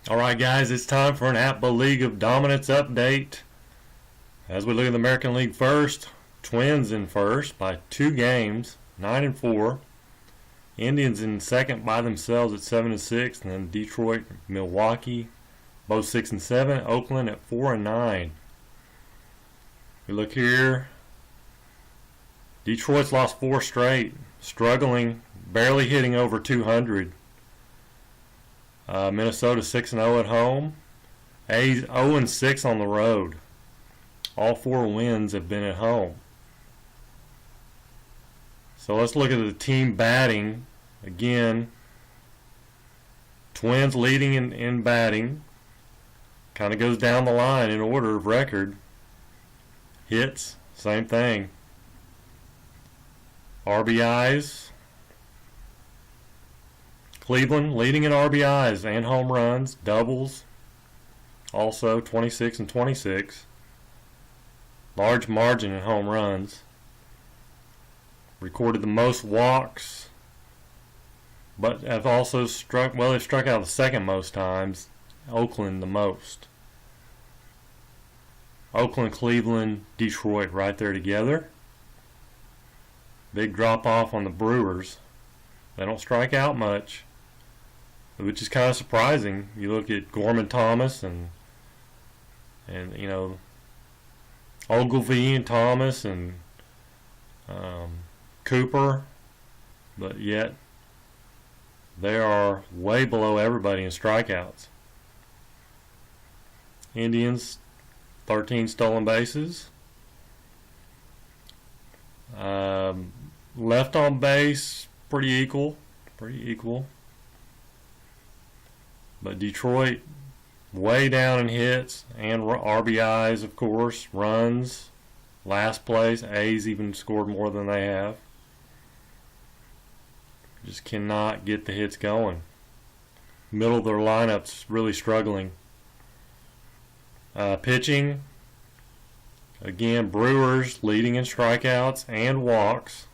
Alright guys, it's time for an Apba League of Dominance update. As we look at the American League first, Twins in first by 2 games, 9-4. Indians in second by themselves at 7-6, and then Detroit, Milwaukee, both 6-7. Oakland at 4-9. We look here. Detroit's lost 4 straight, struggling, barely hitting over 200. Minnesota 6-0 at home. A's 0-6 on the road. All 4 wins have been at home. So let's look at the team batting. Again, Twins leading in batting. Kind of goes down the line in order of record. Hits, same thing. RBIs, Cleveland leading in RBIs and home runs, doubles, also 26 and 26. Large margin in home runs. Recorded the most walks, but have also struck, well, they've struck out the second most times. Oakland the most. Oakland, Cleveland, Detroit right there together. Big drop off on the Brewers. They don't strike out much, which is kind of surprising. You look at Gorman Thomas and you know, Ogilvy and Thomas and Cooper, but yet they are way below everybody in strikeouts. Indians 13 stolen bases. Left on base pretty equal. But Detroit way down in hits and RBIs, of course, runs. Last place. A's even scored more than they have. Just cannot get the hits going. Middle of their lineup's really struggling. Pitching, again, Brewers leading in strikeouts and walks.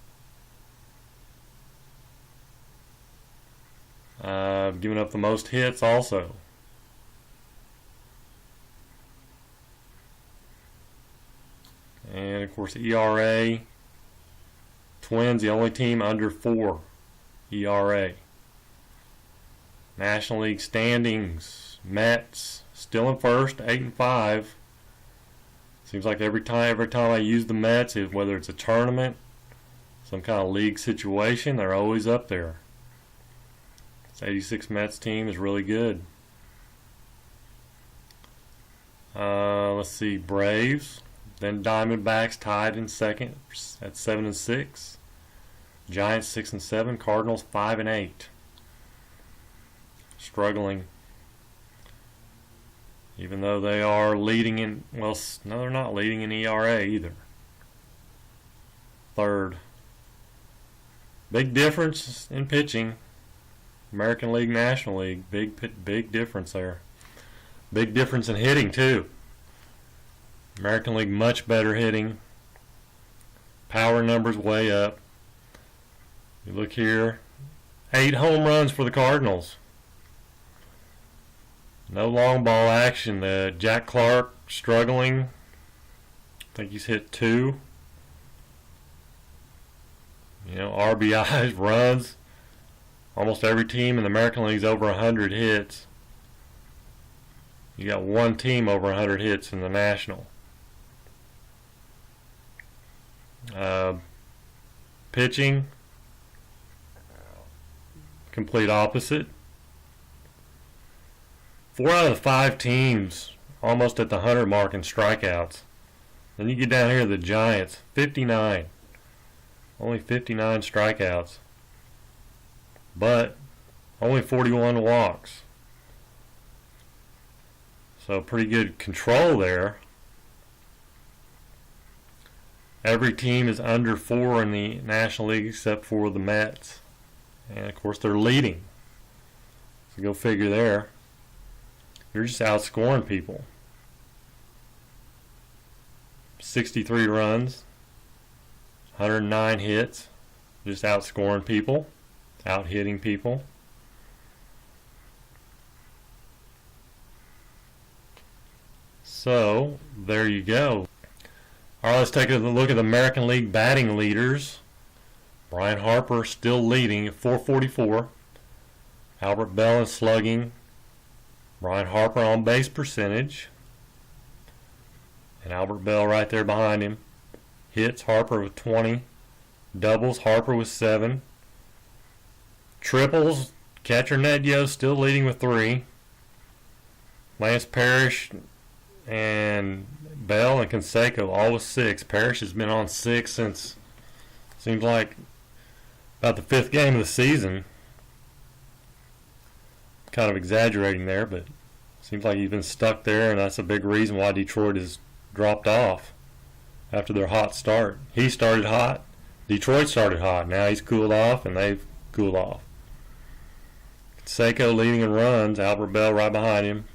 Giving up the most hits also. And of course ERA, Twins the only team under 4 ERA. National League standings, Mets still in first, 8-5. Seems like every time I use the Mets, whether it's a tournament, some kind of league situation, they're always up there. This 86 Mets team is really good. Let's see, Braves, then Diamondbacks tied in second at 7-6. Giants 6-7. Cardinals 5-8. Struggling. Even though they are leading in, well, no, they're not leading in ERA either. Third. Big difference in pitching. American League, National League, big difference there. Big difference in hitting too. American League much better hitting. Power numbers way up. You look here, 8 home runs for the Cardinals. No long ball action. Jack Clark struggling. I think he's hit 2. You know, RBIs, runs. Almost every team in the American League is over 100 hits. You got one team over 100 hits in the National. Pitching, complete opposite. 4 out of the 5 teams almost at the 100 mark in strikeouts. Then you get down here to the Giants, 59. Only 59 strikeouts. But only 41 walks. So pretty good control there. Every team is under 4 in the National League except for the Mets. And of course they're leading. So go figure there. You're just outscoring people. 63 runs, 109 hits, just outscoring people, out hitting people. So, there you go. Alright, let's take a look at the American League batting leaders. Bryce Harper still leading at 444. Albert Bell in slugging. Bryce Harper on base percentage. And Albert Bell right there behind him. Hits, Harper with 20. Doubles, Harper with 7. Triples, catcher Nedjo still leading with 3. Lance Parrish and Bell and Canseco all with 6. Parrish has been on 6 since, seems like, about the 5th game of the season. Kind of exaggerating there, but seems like he's been stuck there, and that's a big reason why Detroit has dropped off after their hot start. He started hot, Detroit started hot. Now he's cooled off, and they've cooled off. Canseco leading in runs, Albert Bell right behind him.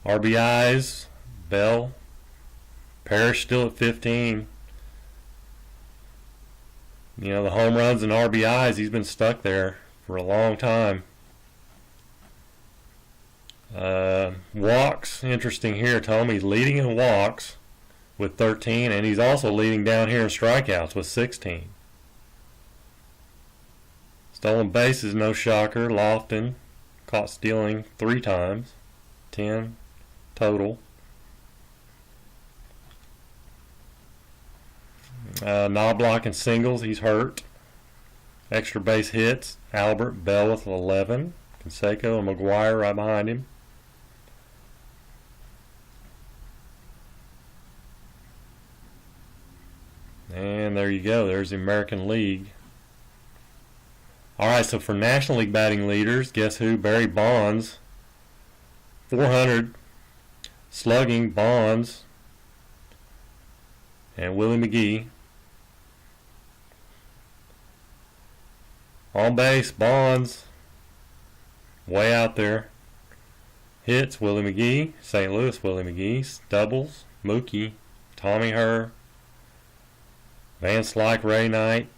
RBIs, Bell. Parrish still at 15. You know, the home runs and RBIs, he's been stuck there for a long time. Walks, interesting here, Tommy's leading in walks with 13, and he's also leading down here in strikeouts with 16. Stolen bases, no shocker. Lofton caught stealing 3 times, 10 total. Knobloch and singles, he's hurt. Extra base hits, Albert Bell with 11. Canseco and McGuire right behind him. And there you go. There's the American League. Alright, so for National League batting leaders, guess who? Barry Bonds. 400. Slugging, Bonds. And Willie McGee. On base, Bonds. Way out there. Hits, Willie McGee. St. Louis, Willie McGee. Doubles, Mookie. Tommy Herr. Van Slyke, Ray Knight.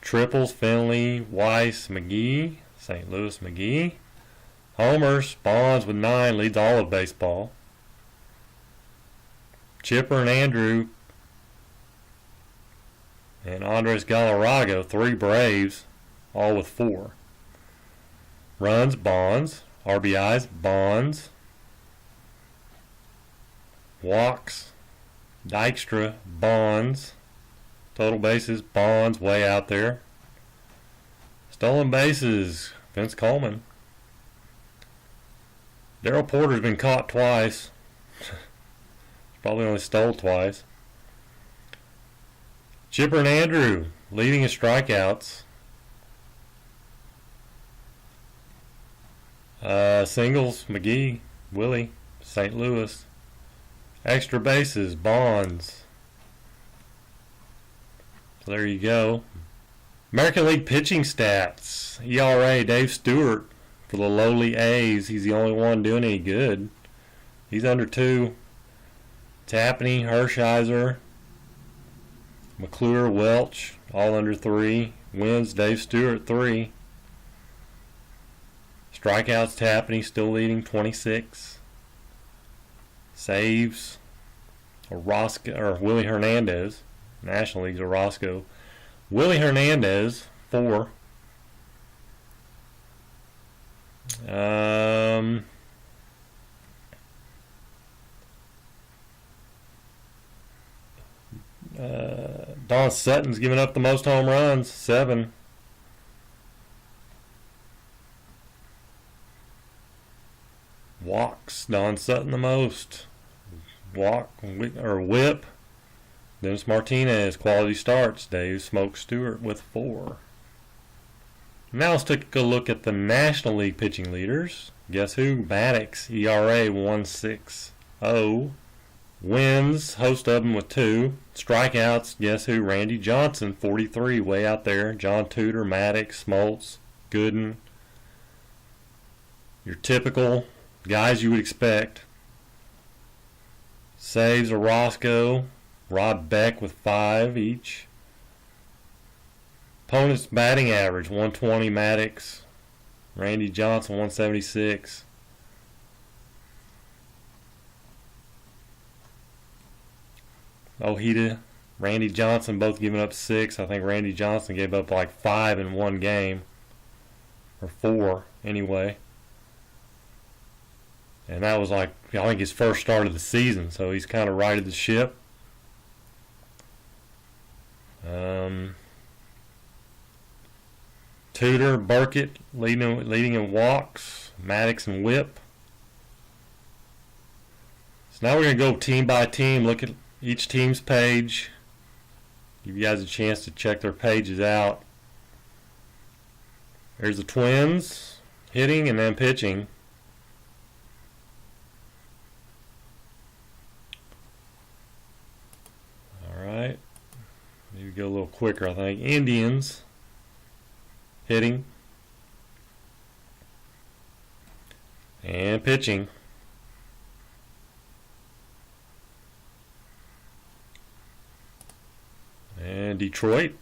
Triples, Finley, Weiss, McGee. St. Louis, McGee. Homers, Bonds with 9 leads all of baseball. Chipper and Andrew. And Andres Galarrago, 3 Braves, all with 4. Runs, Bonds. RBIs, Bonds. Walks, Dykstra, Bonds. Total bases, Bonds, way out there. Stolen bases, Vince Coleman. Darrell Porter's been caught twice. Probably only stole twice. Chipper and Andrew leading in strikeouts. Singles, McGee, Willie, St. Louis. Extra bases, Bonds. So there you go. American League pitching stats. ERA, Dave Stewart for the lowly A's. He's the only one doing any good. He's under 2. Tapney, Hershiser, McClure, Welch, all under 3. Wins, Dave Stewart, 3. Strikeouts, Tapney still leading, 26. Saves, Orozco, or Willie Hernandez. National League's Orozco. Willie Hernandez, 4. Don Sutton's giving up the most home runs, 7. Walks, Don Sutton the most. Whip. Dennis Martinez, quality starts. Dave Smoke Stewart with 4. Now let's take a look at the National League pitching leaders. Guess who? Maddox, ERA 1.60. Wins, host of them with 2. Strikeouts, guess who? Randy Johnson, 43, way out there. John Tudor, Maddox, Smoltz, Gooden. Your typical guys you would expect. Saves, Orozco, Rob Beck with 5 each. Opponent's batting average, 120 Maddox. Randy Johnson, 176. Ojeda, Randy Johnson both giving up 6. I think Randy Johnson gave up like 5 in one game, or 4 anyway. And that was like, I think, his first start of the season, so he's kind of righted the ship. Tudor, Burkett leading in walks, Maddox and Whip. So now we're going to go team by team, look at each team's page, give you guys a chance to check their pages out. There's the Twins hitting and then pitching. Alright, maybe go a little quicker, I think. Indians hitting and pitching. And Detroit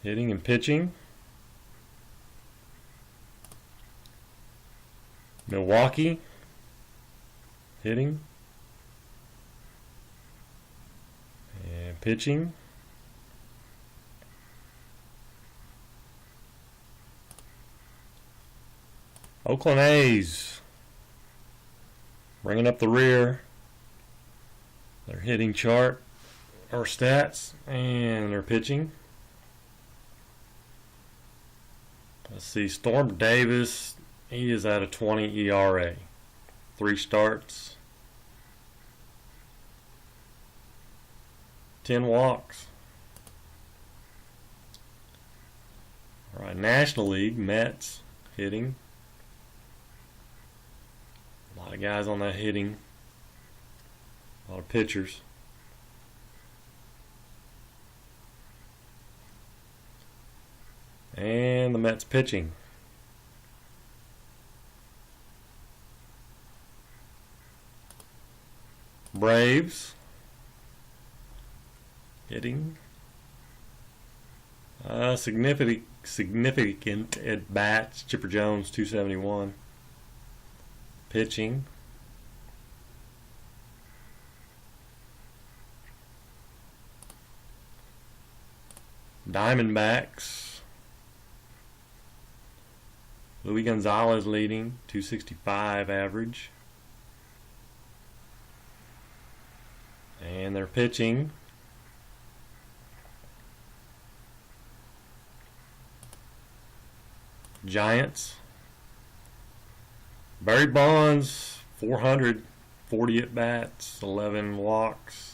hitting and pitching. Milwaukee hitting and pitching. Oakland A's bringing up the rear. Their hitting chart or stats, and they're pitching. Let's see, Storm Davis, he is at a 20 ERA. 3 starts, 10 walks. All right, National League, Mets hitting. A lot of guys on that hitting. A lot of pitchers. And the Mets pitching. Braves hitting. Significant at bats. Chipper Jones, 271. Pitching. Diamondbacks. Luis Gonzalez leading, 265 average. And they're pitching. Giants. Barry Bonds, 400, 40 at bats, 11 walks.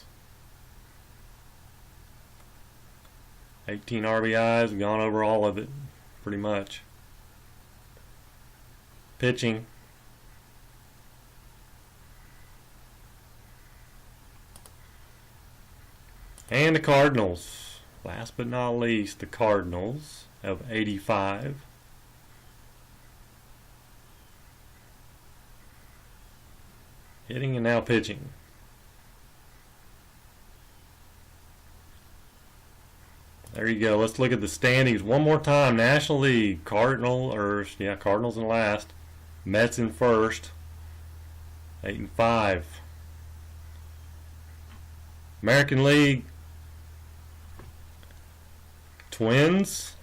18 RBIs, gone over all of it, pretty much. Pitching. And the Cardinals. Last but not least, the Cardinals of 85. Hitting and now pitching. There you go. Let's look at the standings one more time. National League, Cardinals in last. Mets in first, 8-5. American League, Twins,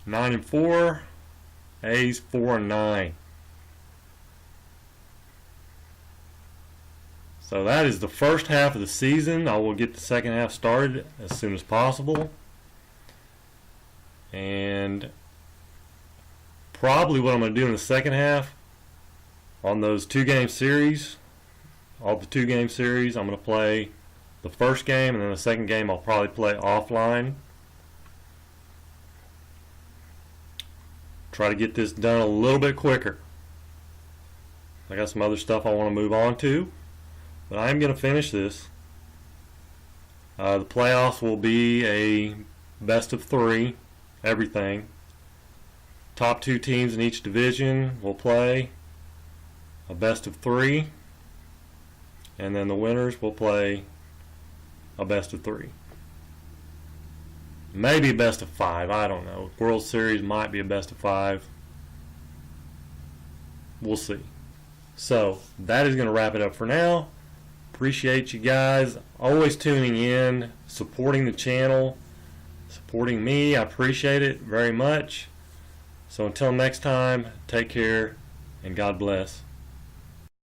9-4. A's 4-9. So that is the first half of the season. I will get the second half started as soon as possible. And probably what I'm going to do in the second half on those 2-game series, all the 2-game series, I'm going to play the first game, and then the second game I'll probably play offline. Try to get this done a little bit quicker. I got some other stuff I want to move on to, but I am going to finish this. The playoffs will be a best of 3. Everything. Top 2 teams in each division will play a best of 3, and then the winners will play a best of 3. Maybe a best of 5, I don't know. World Series might be a best of 5. We'll see. So that is going to wrap it up for now. Appreciate you guys always tuning in, supporting the channel, supporting me. I appreciate it very much. So until next time, take care and God bless.